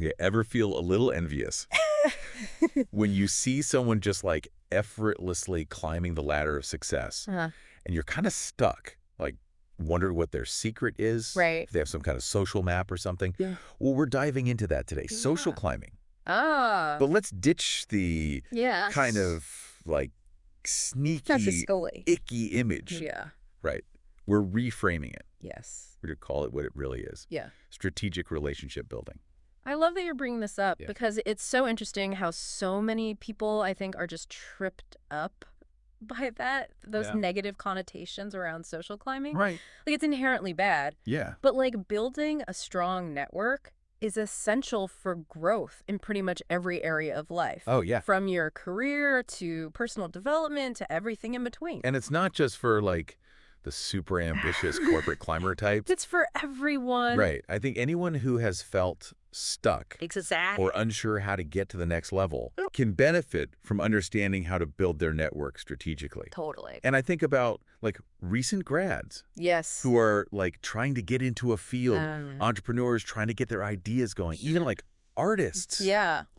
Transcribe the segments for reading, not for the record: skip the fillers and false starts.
Okay, ever feel a little envious when you see someone just like effortlessly climbing the ladder of success and you're kind of stuck, like wonder what their secret is, Right. if they have some kind of social map or something? Yeah. Well, we're diving into that today, social Yeah. climbing. Ah. But let's ditch the Yes. kind of like That's sneaky, scully. icky image. Yeah. Right. We're reframing it. Yes. We're going to call it what it really is. Yeah. Strategic relationship building. I love that you're bringing this up Yeah. because it's so interesting how so many people, I think, are just tripped up by those negative connotations around social climbing. Right. Like, it's inherently bad. Yeah. But, like, building a strong network is essential for growth in pretty much every area of life. Oh, yeah. From your career to personal development to everything in between. And it's not just for like the super ambitious corporate climber types. It's for everyone. Right. I think anyone who has felt stuck Exactly. or unsure how to get to the next level can benefit from understanding how to build their network strategically. Totally. And I think about like recent grads Yes. who are like trying to get into a field, entrepreneurs trying to get their ideas going, even like artists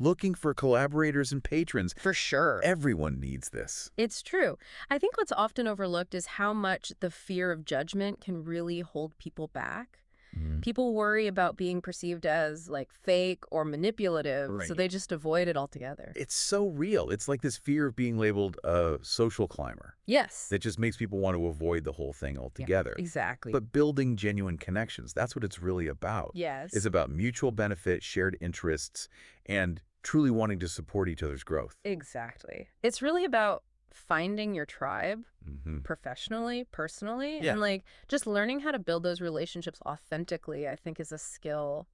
looking for collaborators and patrons. For sure. Everyone needs this. It's true. I think what's often overlooked is how much the fear of judgment can really hold people back. People worry about being perceived as like fake or manipulative, so they just avoid it altogether. It's so real. It's like this fear of being labeled a social climber. Yes. That just makes people want to avoid the whole thing altogether. Yeah, exactly. But building genuine connections, that's what it's really about. Yes. It's about mutual benefit, shared interests, and truly wanting to support each other's growth. Exactly. It's really about finding your tribe professionally, personally, and like just learning how to build those relationships authentically, I think is a skill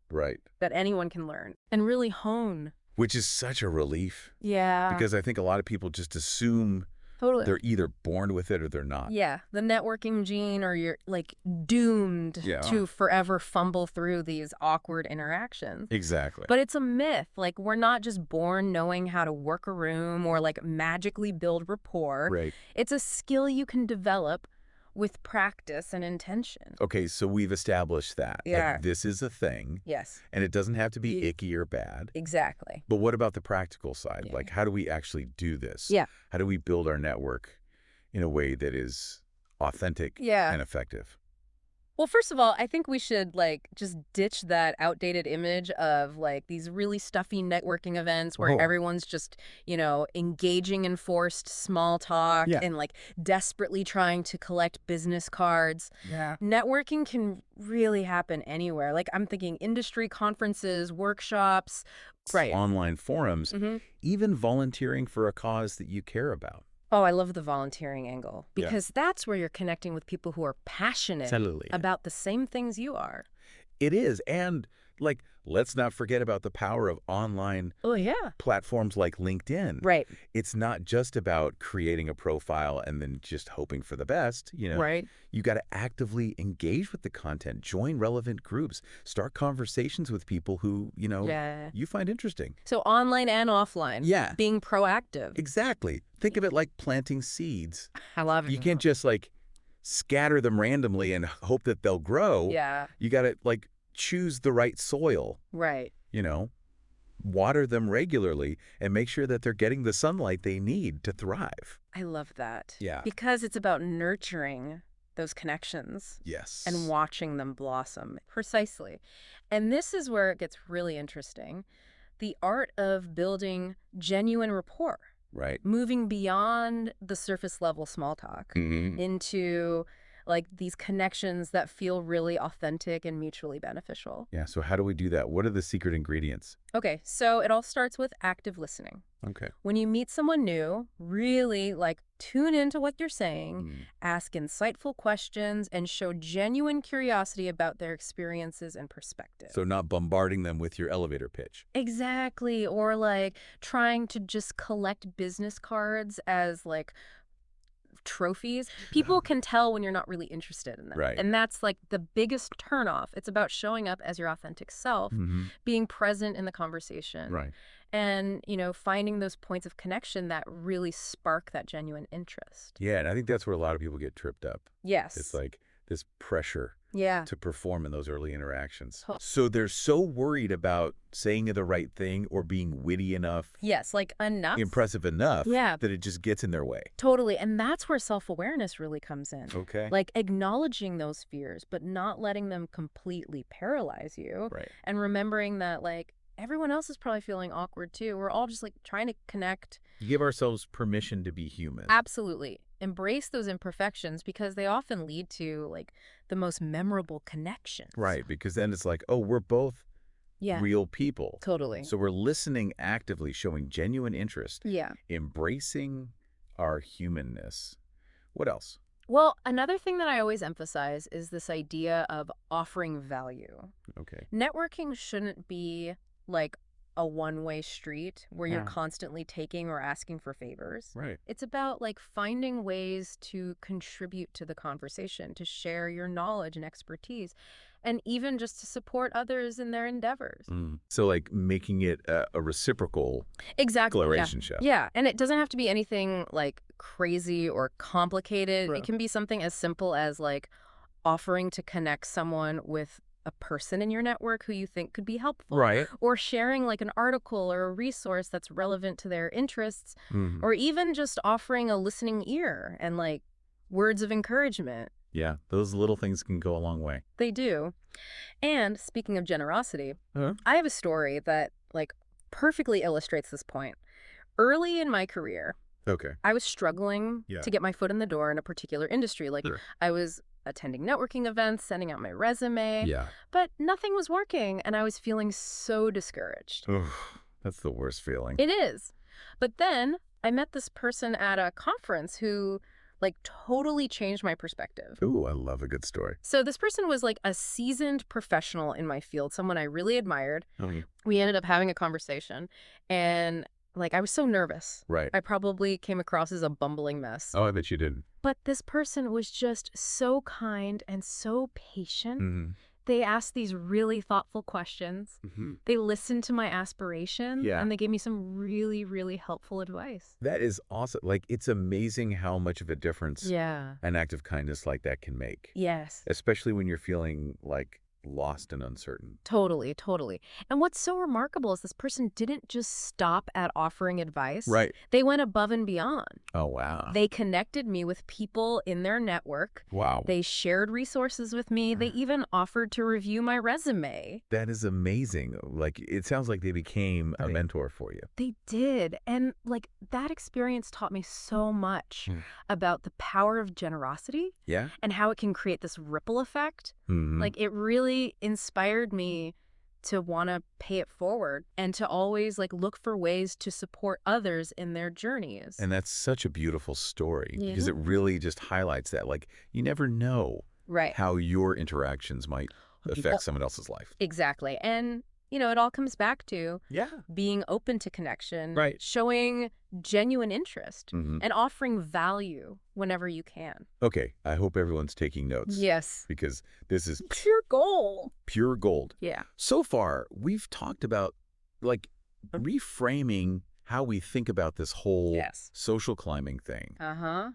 that anyone can learn and really hone. Which is such a relief. Yeah. Because I think a lot of people just assume they're either born with it or they're not. Yeah, the networking gene, or you're like doomed to forever fumble through these awkward interactions. Exactly. But it's a myth. Like, we're not just born knowing how to work a room or like magically build rapport. Right. It's a skill you can develop with practice and intention. Okay, so we've established that. Yeah. Like, this is a thing. Yes. And it doesn't have to be icky or bad. Exactly. But what about the practical side? Like, how do we actually do this? Yeah. How do we build our network in a way that is authentic and effective? Well, first of all, I think we should like just ditch that outdated image of like these really stuffy networking events where everyone's just, you know, engaging in forced small talk and like desperately trying to collect business cards. Yeah. Networking can really happen anywhere. Like, I'm thinking industry conferences, workshops, online forums, even volunteering for a cause that you care about. Oh, I love the volunteering angle because that's where you're connecting with people who are passionate about the same things you are. It is. And like, let's not forget about the power of online platforms like LinkedIn. Right. It's not just about creating a profile and then just hoping for the best, you know. Right. You got to actively engage with the content, join relevant groups, start conversations with people who, you know, you find interesting. So online and offline. Yeah. Being proactive. Exactly. Think of it like planting seeds. I love it. You can't just like scatter them randomly and hope that they'll grow. Yeah. You got to like choose the right soil. Right. You know, water them regularly and make sure that they're getting the sunlight they need to thrive. I love that. Yeah. Because it's about nurturing those connections. Yes. And watching them blossom. Precisely. And this is where it gets really interesting. The art of building genuine rapport. Right. Moving beyond the surface level small talk into like these connections that feel really authentic and mutually beneficial. Yeah. So how do we do that? What are the secret ingredients? Okay. So it all starts with active listening. Okay. When you meet someone new, really like tune into what they're saying, ask insightful questions, and show genuine curiosity about their experiences and perspectives. So not bombarding them with your elevator pitch. Exactly. Or like trying to just collect business cards as like trophies. People can tell when you're not really interested in them. Right. And that's like the biggest turnoff. It's about showing up as your authentic self, being present in the conversation. Right. And, you know, finding those points of connection that really spark that genuine interest. Yeah, and I think that's where a lot of people get tripped up. Yes. It's like this pressure to perform in those early interactions. So they're so worried about saying the right thing or being witty enough. Yes, like enough. Impressive enough that it just gets in their way. Totally. And that's where self-awareness really comes in. Okay. Like acknowledging those fears, but not letting them completely paralyze you. Right. And remembering that, like, everyone else is probably feeling awkward too. We're all just like trying to connect. You give ourselves permission to be human. Absolutely. Embrace those imperfections because they often lead to like the most memorable connections. Right. Because then it's like, oh, we're both real people. Totally. So we're listening actively, showing genuine interest. Yeah. Embracing our humanness. What else? Well, another thing that I always emphasize is this idea of offering value. Okay. Networking shouldn't be like a one-way street where you're constantly taking or asking for favors. Right. It's about like finding ways to contribute to the conversation, to share your knowledge and expertise, and even just to support others in their endeavors. So like making it a reciprocal relationship. Yeah. And it doesn't have to be anything like crazy or complicated. Right. It can be something as simple as like offering to connect someone with a person in your network who you think could be helpful. Right. Or sharing like an article or a resource that's relevant to their interests. Or even just offering a listening ear and like words of encouragement. Yeah, those little things can go a long way. They do. And speaking of generosity, I have a story that like perfectly illustrates this point. Early in my career, I was struggling to get my foot in the door in a particular industry. Like I was attending networking events, sending out my resume, but nothing was working and I was feeling so discouraged. That's the worst feeling. It is. But then I met this person at a conference who like totally changed my perspective. Ooh, I love a good story. So this person was like a seasoned professional in my field, someone I really admired. We ended up having a conversation and like I was so nervous. Right. I probably came across as a bumbling mess. Oh, I bet you didn't. But this person was just so kind and so patient. They asked these really thoughtful questions. They listened to my aspirations, and they gave me some really, really helpful advice. That is awesome. Like, it's amazing how much of a difference an act of kindness like that can make. Yes. Especially when you're feeling, like, lost and uncertain. Totally, totally. And what's so remarkable is this person didn't just stop at offering advice. Right. They went above and beyond. Oh, wow. They connected me with people in their network. Wow. They shared resources with me. They even offered to review my resume. That is amazing. Like, it sounds like they became a mentor for you. They did. And, like, that experience taught me so much about the power of generosity. Yeah. And how it can create this ripple effect. Like, it really inspired me to want to pay it forward and to always like look for ways to support others in their journeys. And that's such a beautiful story because it really just highlights that. Like, you never know how your interactions might affect someone else's life. Exactly. And, you know, it all comes back to being open to connection, showing genuine interest, and offering value whenever you can. Okay, I hope everyone's taking notes. Yes. Because this is pure gold. Pure gold. Yeah. So far, we've talked about, like, reframing how we think about this whole social climbing thing.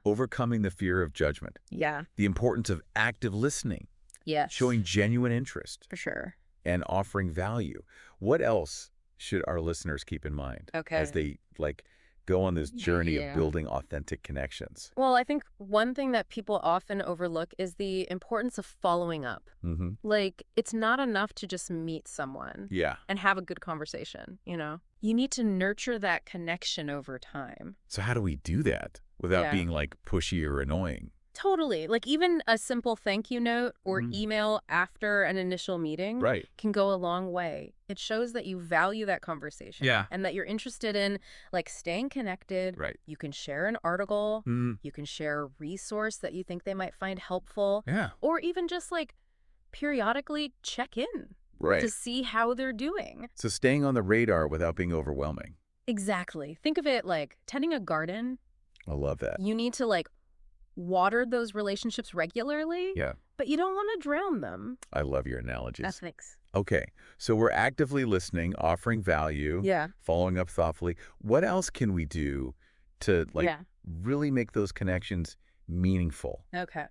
Overcoming the fear of judgment. Yeah. The importance of active listening. Yes. Showing genuine interest. For sure. And offering value. What else should our listeners keep in mind as they, like, go on this journey of building authentic connections? Well, I think one thing that people often overlook is the importance of following up. Like, it's not enough to just meet someone and have a good conversation, you know? You need to nurture that connection over time. So how do we do that without being, like, pushy or annoying? Totally. Like even a simple thank you note or email after an initial meeting can go a long way. It shows that you value that conversation and that you're interested in like staying connected. You can share an article. You can share a resource that you think they might find helpful. Or even just like periodically check in to see how they're doing. So staying on the radar without being overwhelming. Exactly. Think of it like tending a garden. I love that. You need to like water those relationships regularly, but you don't want to drown them. I love your analogies. Thanks. Okay, so we're actively listening, offering value, following up thoughtfully. What else can we do to like really make those connections meaningful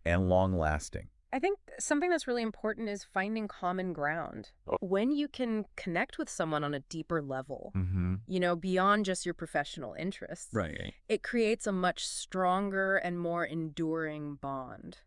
and long-lasting? I think something that's really important is finding common ground. Oh. When you can connect with someone on a deeper level, Mm-hmm. Beyond just your professional interests, Right. it creates a much stronger and more enduring bond.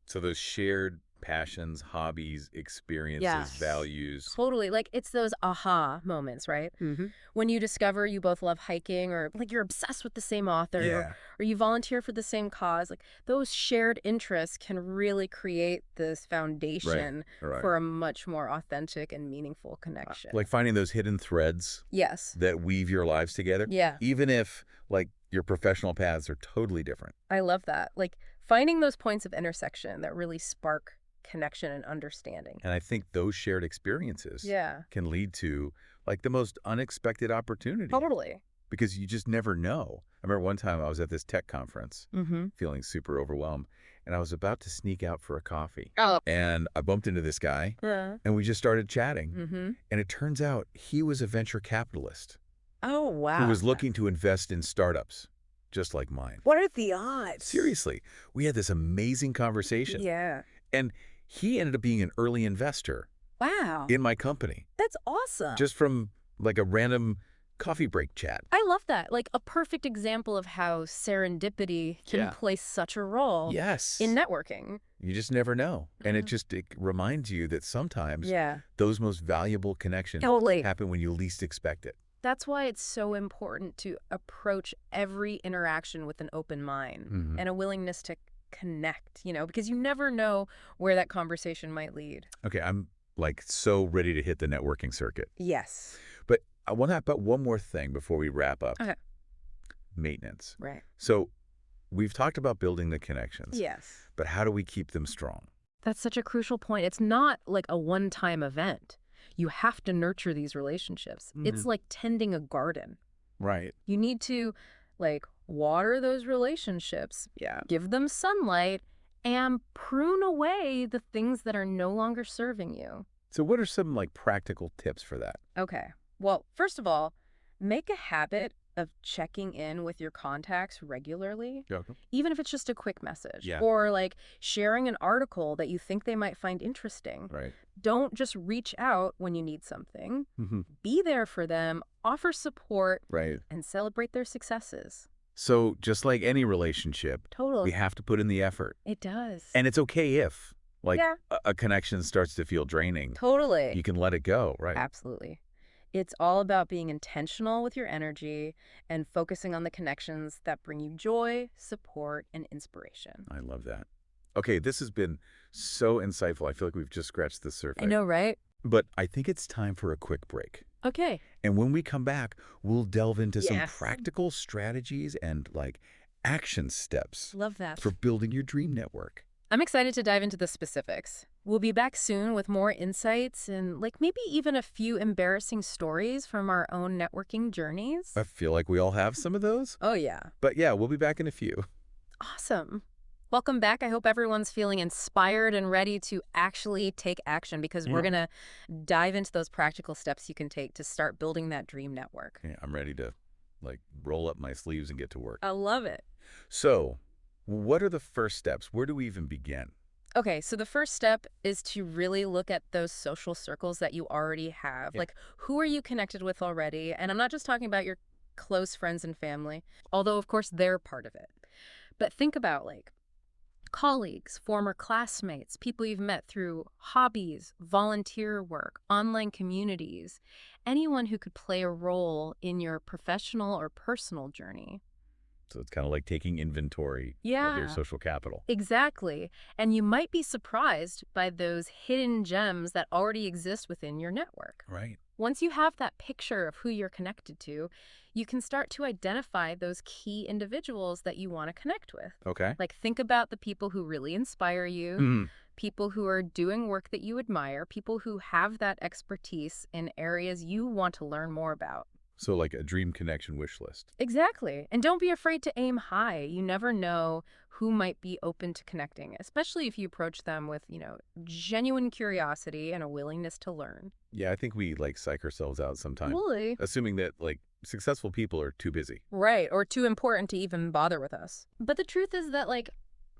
So those shared passions, hobbies, experiences, Yes. values. Totally. Like, it's those aha moments, right? Mm-hmm. When you discover you both love hiking, or like you're obsessed with the same author, Yeah. or you volunteer for the same cause, like those shared interests can really create this foundation Right. for a much more authentic and meaningful connection. Like finding those hidden threads Yes. that weave your lives together. Yeah. Even if, like, your professional paths are totally different. I love that. Like, finding those points of intersection that really spark connection and understanding. And I think those shared experiences can lead to, like, the most unexpected opportunity. Totally. Because you just never know. I remember one time I was at this tech conference, feeling super overwhelmed, and I was about to sneak out for a coffee. Oh. And I bumped into this guy, and we just started chatting. And it turns out he was a venture capitalist. Oh, wow. Who was looking to invest in startups, just like mine. What are the odds? Seriously, we had this amazing conversation. Yeah. And he ended up being an early investor. Wow. In my company. That's awesome. Just from, like, a random coffee break chat. I love that. Like, a perfect example of how serendipity can play such a role in networking. You just never know. And it reminds you that sometimes those most valuable connections happen when you least expect it. That's why it's so important to approach every interaction with an open mind and a willingness to connect, because you never know where that conversation might lead. Okay, I'm, like, so ready to hit the networking circuit. Yes. But I want to talk about one more thing before we wrap up. Okay. Maintenance. Right. So we've talked about building the connections. Yes. But how do we keep them strong? That's such a crucial point. It's not like a one-time event. You have to nurture these relationships. It's like tending a garden. Right. You need to, like, water those relationships, give them sunlight, and prune away the things that are no longer serving you. So what are some, like, practical tips for that? Okay. Well, first of all, make a habit of checking in with your contacts regularly, even if it's just a quick message, or like sharing an article that you think they might find interesting. Right. Don't just reach out when you need something. Be there for them, offer support, and celebrate their successes. So just like any relationship, we have to put in the effort. It does. And it's okay if, like, a connection starts to feel draining. Totally. You can let it go, right? Absolutely. It's all about being intentional with your energy and focusing on the connections that bring you joy, support, and inspiration. I love that. Okay, this has been so insightful. I feel like we've just scratched the surface. I know, right? But I think it's time for a quick break. Okay. And when we come back, we'll delve into some practical strategies and, like, action steps. Love that. For building your dream network. I'm excited to dive into the specifics. We'll be back soon with more insights and, like, maybe even a few embarrassing stories from our own networking journeys. I feel like we all have some of those. Oh, yeah. But yeah, we'll be back in a few. Awesome. Welcome back. I hope everyone's feeling inspired and ready to actually take action, because we're going to dive into those practical steps you can take to start building that dream network. Yeah, I'm ready to, like, roll up my sleeves and get to work. I love it. So, what are the first steps? Where do we even begin? Okay, so the first step is to really look at those social circles that you already have. Like, who are you connected with already? And I'm not just talking about your close friends and family, although, of course, they're part of it. But think about, like, colleagues, former classmates, people you've met through hobbies, volunteer work, online communities, anyone who could play a role in your professional or personal journey. So it's kind of like taking inventory of your social capital. Exactly. And you might be surprised by those hidden gems that already exist within your network. Right. Once you have that picture of who you're connected to, you can start to identify those key individuals that you want to connect with. Okay. Like, think about the people who really inspire you, people who are doing work that you admire, people who have that expertise in areas you want to learn more about. So like a dream connection wish list. Exactly. And don't be afraid to aim high. You never know who might be open to connecting, especially if you approach them with, genuine curiosity and a willingness to learn. Yeah, I think we, like, psych ourselves out sometimes. Really? Assuming that, like, successful people are too busy. Right, or too important to even bother with us. But the truth is that, like,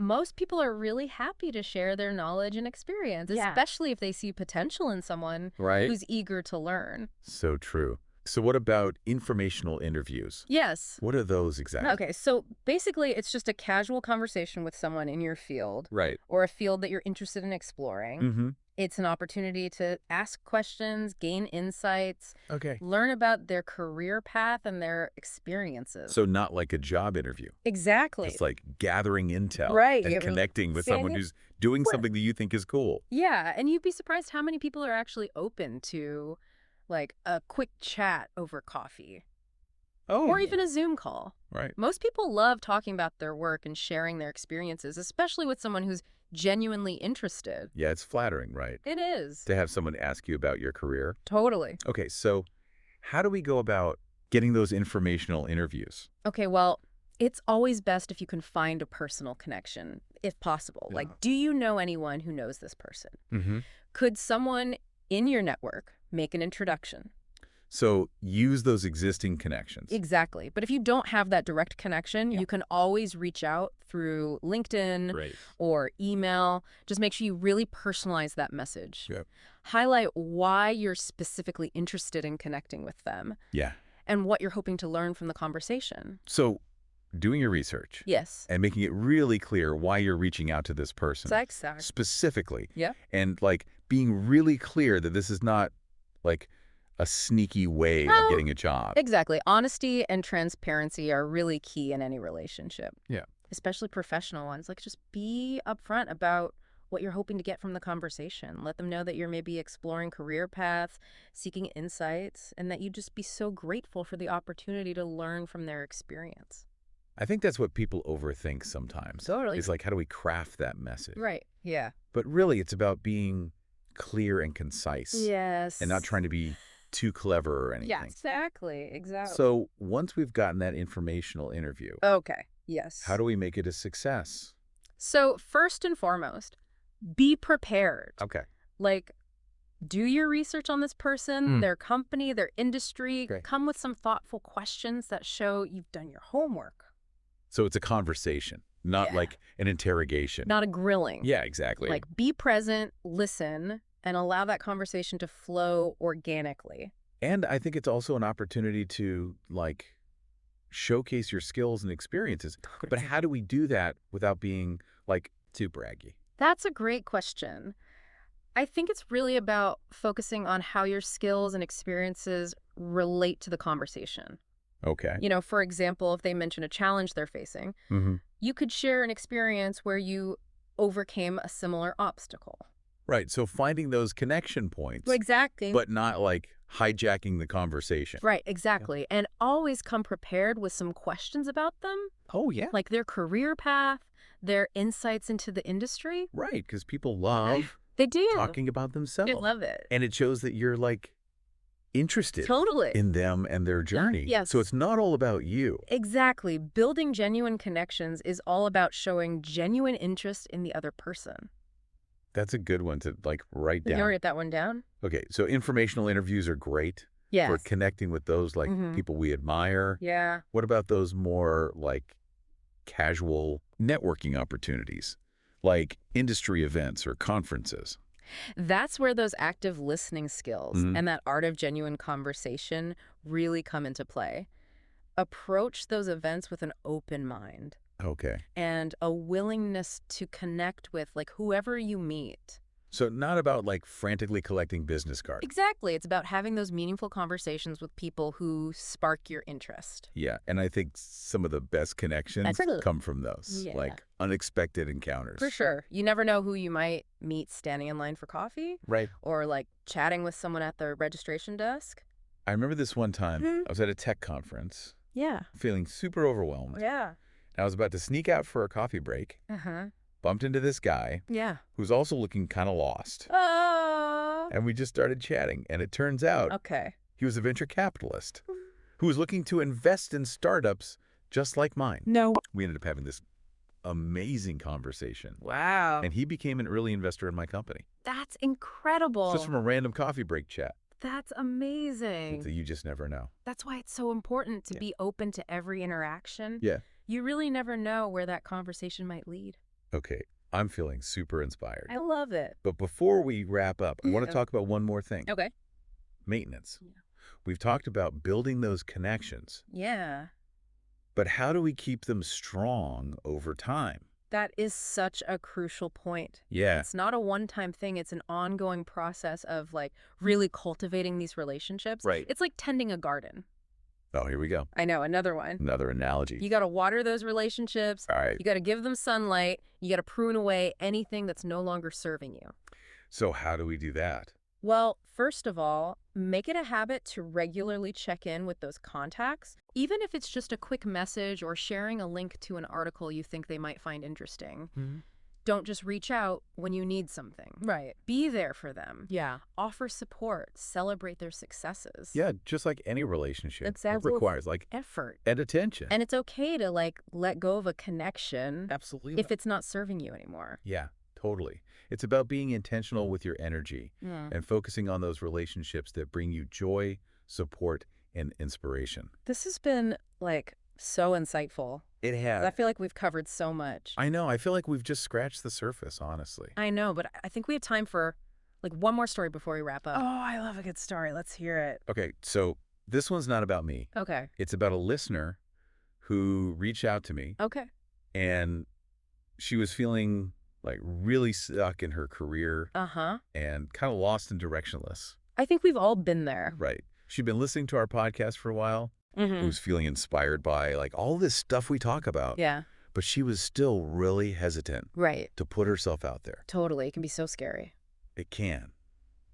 most people are really happy to share their knowledge and experience, especially if they see potential in someone who's eager to learn. So true. So what about informational interviews? Yes. What are those exactly? Okay, so basically it's just a casual conversation with someone in your field. Right. Or a field that you're interested in exploring. Mm-hmm. It's an opportunity to ask questions, gain insights, Okay. learn about their career path and their experiences. So not like a job interview. Exactly. It's like gathering intel and connecting with someone who's doing something that you think is cool. Yeah, and you'd be surprised how many people are actually open to like a quick chat over coffee. Oh. Or even a Zoom call. Right. Most people love talking about their work and sharing their experiences, especially with someone who's genuinely interested. Yeah, it's flattering, right? It is. To have someone ask you about your career. Totally. Okay, so how do we go about getting those informational interviews? Okay, well, it's always best if you can find a personal connection, if possible. Yeah. Like, do you know anyone who knows this person? Mm-hmm. Could someone in your network make an introduction? So use those existing connections. Exactly. But if you don't have that direct connection, you can always reach out through LinkedIn or email. Just make sure you really personalize that message. Yep. Highlight why you're specifically interested in connecting with them. Yeah. And what you're hoping to learn from the conversation. So doing your research. Yes. And making it really clear why you're reaching out to this person. Exactly. Specifically. Yeah. And like being really clear that this is not like a sneaky way of getting a job. Exactly. Honesty and transparency are really key in any relationship. Yeah. Especially professional ones. Like, just be upfront about what you're hoping to get from the conversation. Let them know that you're maybe exploring career paths, seeking insights, and that you'd just be so grateful for the opportunity to learn from their experience. I think that's what people overthink sometimes. Totally. It's like, how do we craft that message? Right. Yeah. But really, it's about being clear and concise. Yes. And not trying to be too clever or anything. Yeah, exactly. So once we've gotten that informational interview, okay, yes. How do we make it a success? So first and foremost, be prepared. Okay. Like, do your research on this person, their company, their industry. Okay. Come with some thoughtful questions that show you've done your homework. So it's a conversation, not like an interrogation. Not a grilling. Yeah, exactly. Like, be present, listen, and allow that conversation to flow organically. And I think it's also an opportunity to, like, showcase your skills and experiences. But how do we do that without being, like, too braggy? That's a great question. I think it's really about focusing on how your skills and experiences relate to the conversation. Okay. You know, for example, if they mention a challenge they're facing, you could share an experience where you overcame a similar obstacle. Right. So finding those connection points. Exactly. But not like hijacking the conversation. Right. Exactly. Yeah. And always come prepared with some questions about them. Oh, yeah. Like their career path, their insights into the industry. Right. Because people love they do talking about themselves. They love it. And it shows that you're like interested in them and their journey. Yes. So it's not all about you. Exactly. Building genuine connections is all about showing genuine interest in the other person. That's a good one to like write down. You want to write that one down? Okay, so informational interviews are great for connecting with those like people we admire. Yeah. What about those more like casual networking opportunities, like industry events or conferences? That's where those active listening skills and that art of genuine conversation really come into play. Approach those events with an open mind. Okay. And a willingness to connect with like whoever you meet. So not about like frantically collecting business cards. Exactly. It's about having those meaningful conversations with people who spark your interest. Yeah. And I think some of the best connections come from those, like unexpected encounters. For sure. You never know who you might meet standing in line for coffee. Right. Or like chatting with someone at the registration desk. I remember this one time I was at a tech conference. Yeah. Feeling super overwhelmed. Yeah. I was about to sneak out for a coffee break. Bumped into this guy. Yeah. Who's also looking kind of lost. And we just started chatting. And it turns out he was a venture capitalist who was looking to invest in startups just like mine. No. We ended up having this amazing conversation. Wow. And he became an early investor in my company. That's incredible. Just from a random coffee break chat. That's amazing. So you just never know. That's why it's so important to be open to every interaction. Yeah. You really never know where that conversation might lead. Okay, I'm feeling super inspired. I love it. But before we wrap up, I want to talk about one more thing. Okay. Maintenance. Yeah. We've talked about building those connections. Yeah. But how do we keep them strong over time? That is such a crucial point. Yeah. It's not a one-time thing. It's an ongoing process of like really cultivating these relationships. Right. It's like tending a garden. Oh, here we go. I know, another one. Another analogy. You got to water those relationships. All right. You got to give them sunlight. You got to prune away anything that's no longer serving you. So how do we do that? Well, first of all, make it a habit to regularly check in with those contacts, even if it's just a quick message or sharing a link to an article you think they might find interesting. Don't just reach out when you need something. Right. Be there for them. Yeah. Offer support. Celebrate their successes. Yeah, just like any relationship. Exactly. It requires like effort and attention. And it's okay to like let go of a connection. Absolutely. If it's not serving you anymore. Yeah, totally. It's about being intentional with your energy and focusing on those relationships that bring you joy, support, and inspiration. This has been like so insightful. It has. I feel like we've covered so much. I know. I feel like we've just scratched the surface, honestly. I know, but I think we have time for like one more story before we wrap up. Oh, I love a good story. Let's hear it. Okay, so this one's not about me. Okay. It's about a listener who reached out to me. Okay. And she was feeling like really stuck in her career and kind of lost and directionless. I think we've all been there. Right. She'd been listening to our podcast for a while. Was feeling inspired by like all this stuff we talk about. Yeah. But she was still really hesitant. Right. To put herself out there. Totally. It can be so scary. It can.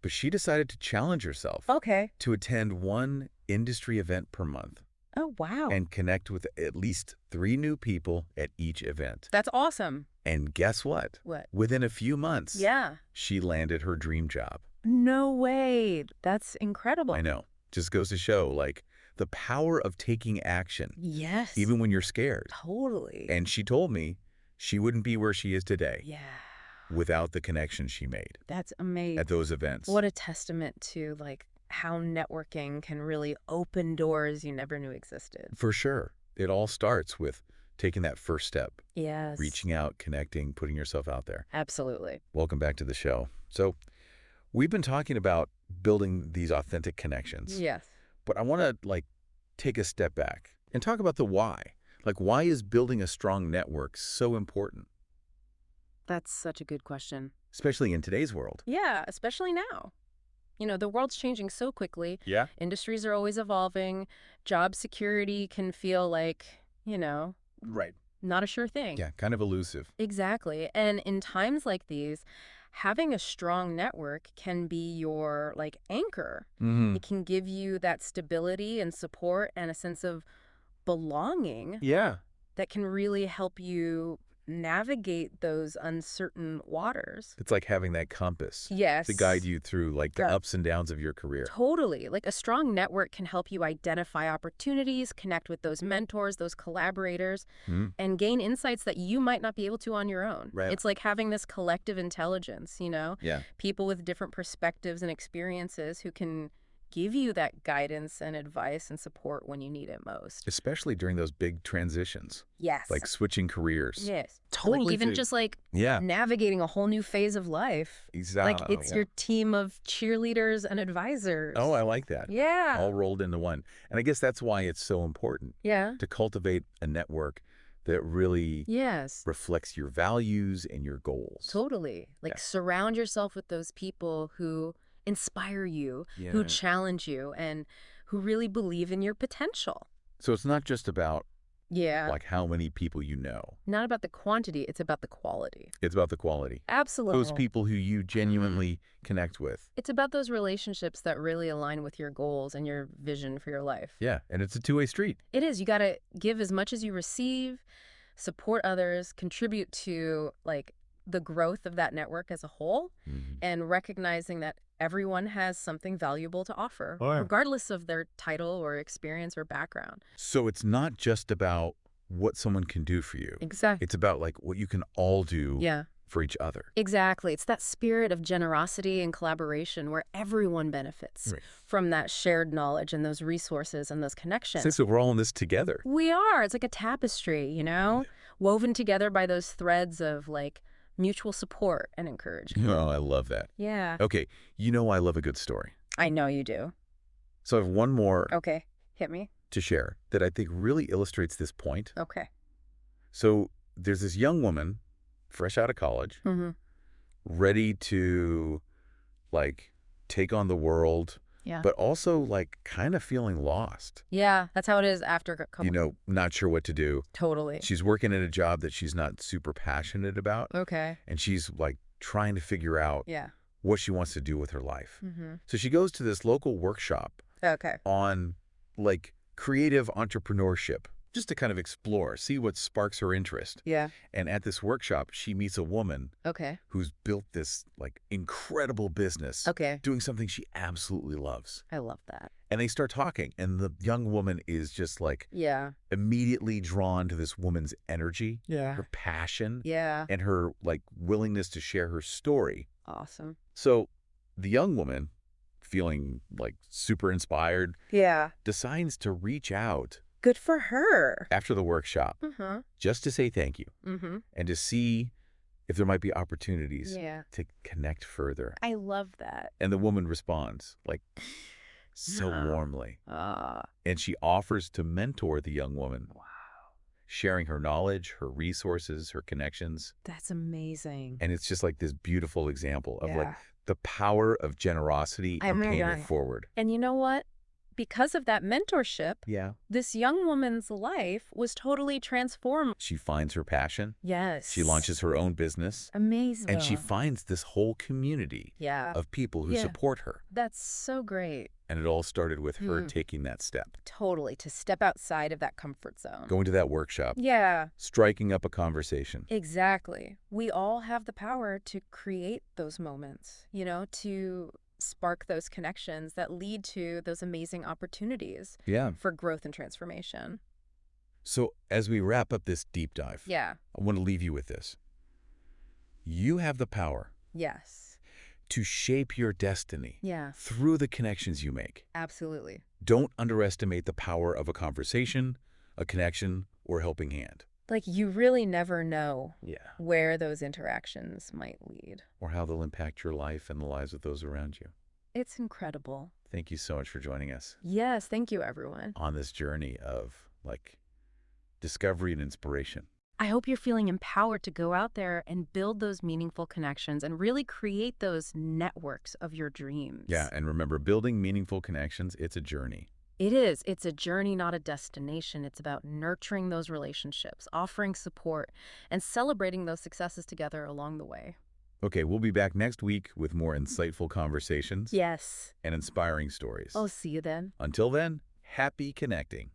But she decided to challenge herself. Okay. To attend one industry event per month. Oh, wow. And connect with at least 3 new people at each event. That's awesome. And guess what? What? Within a few months, yeah, she landed her dream job. No way. That's incredible. I know. Just goes to show, like, the power of taking action. Yes. Even when you're scared. Totally. And she told me she wouldn't be where she is today. Yeah. Without the connection she made. That's amazing. At those events. What a testament to, like, how networking can really open doors you never knew existed. For sure. It all starts with taking that first step. Yes. Reaching out, connecting, putting yourself out there. Absolutely. Welcome back to the show. So we've been talking about building these authentic connections. Yes. But I want to, like, take a step back and talk about the why. Like, why is building a strong network so important? That's such a good question. Especially in today's world. Yeah, especially now. You know, the world's changing so quickly. Yeah. Industries are always evolving. Job security can feel like, you know, right, not a sure thing. Yeah, kind of elusive. Exactly. And in times like these, having a strong network can be your, like, anchor. It can give you that stability and support and a sense of belonging. Yeah. That can really help you navigate those uncertain waters. It's like having that compass. Yes. To guide you through, like, the ups and downs of your career. Totally. Like, a strong network can help you identify opportunities, connect with those mentors, those collaborators, and gain insights that you might not be able to on your own. Right. It's like having this collective intelligence, you know? Yeah. People with different perspectives and experiences who can give you that guidance and advice and support when you need it most. Especially during those big transitions. Yes. Like switching careers. Yes. Totally. Like even just like navigating a whole new phase of life. Exactly. Like it's your team of cheerleaders and advisors. Oh, I like that. Yeah. All rolled into one. And I guess that's why it's so important. Yeah. To cultivate a network that really reflects your values and your goals. Totally. Like surround yourself with those people who inspire you, who challenge you, and who really believe in your potential. So it's not just about like how many people you know. Not about the quantity, it's about the quality. It's about the quality. Absolutely. Those people who you genuinely connect with. It's about those relationships that really align with your goals and your vision for your life. Yeah, and it's a two-way street. It is. You got to give as much as you receive, support others, contribute to like the growth of that network as a whole, and recognizing that everyone has something valuable to offer, regardless of their title or experience or background. So it's not just about what someone can do for you. Exactly. It's about like what you can all do for each other. Exactly. It's that spirit of generosity and collaboration where everyone benefits from that shared knowledge and those resources and those connections. So we're all in this together. We are. It's like a tapestry, woven together by those threads of like mutual support and encouragement. Oh, I love that. Yeah. Okay, I love a good story. I know you do. So I have one more Okay. Hit me. to share that I think really illustrates this point. Okay. So there's this young woman, fresh out of college, ready to, like, take on the world, but also, like, kind of feeling lost. Yeah, that's how it is after a couple. Not sure what to do. Totally. She's working at a job that she's not super passionate about. Okay. And she's, like, trying to figure out what she wants to do with her life. So she goes to this local workshop on, like, creative entrepreneurship, just to kind of explore, see what sparks her interest. Yeah. And at this workshop, she meets a woman who's built this, like, incredible business doing something she absolutely loves. I love that. And they start talking, and the young woman is just, like, immediately drawn to this woman's energy, her passion, and her, like, willingness to share her story. Awesome. So the young woman, feeling, like, super inspired, decides to reach out. Good for her. After the workshop, just to say thank you and to see if there might be opportunities to connect further. I love that. And the woman responds, like, so warmly. And she offers to mentor the young woman. Wow. Sharing her knowledge, her resources, her connections. That's amazing. And it's just like this beautiful example of like the power of generosity and paying it forward. And you know what? Because of that mentorship, this young woman's life was totally transformed. She finds her passion. Yes. She launches her own business. Amazing. And she finds this whole community of people who support her. That's so great. And it all started with her taking that step. Totally, to step outside of that comfort zone. Going to that workshop. Yeah. Striking up a conversation. Exactly. We all have the power to create those moments, to spark those connections that lead to those amazing opportunities for growth and transformation. So as we wrap up this deep dive, I want to leave you with this. You have the power. Yes. To shape your destiny through the connections you make. Absolutely. Don't underestimate the power of a conversation, a connection, or a helping hand. Like, you really never know where those interactions might lead. Or how they'll impact your life and the lives of those around you. It's incredible. Thank you so much for joining us. Yes, thank you, everyone. On this journey of, like, discovery and inspiration. I hope you're feeling empowered to go out there and build those meaningful connections and really create those networks of your dreams. Yeah, and remember, building meaningful connections, it's a journey. It is. It's a journey, not a destination. It's about nurturing those relationships, offering support, and celebrating those successes together along the way. Okay, we'll be back next week with more insightful conversations. Yes. And inspiring stories. I'll see you then. Until then, happy connecting.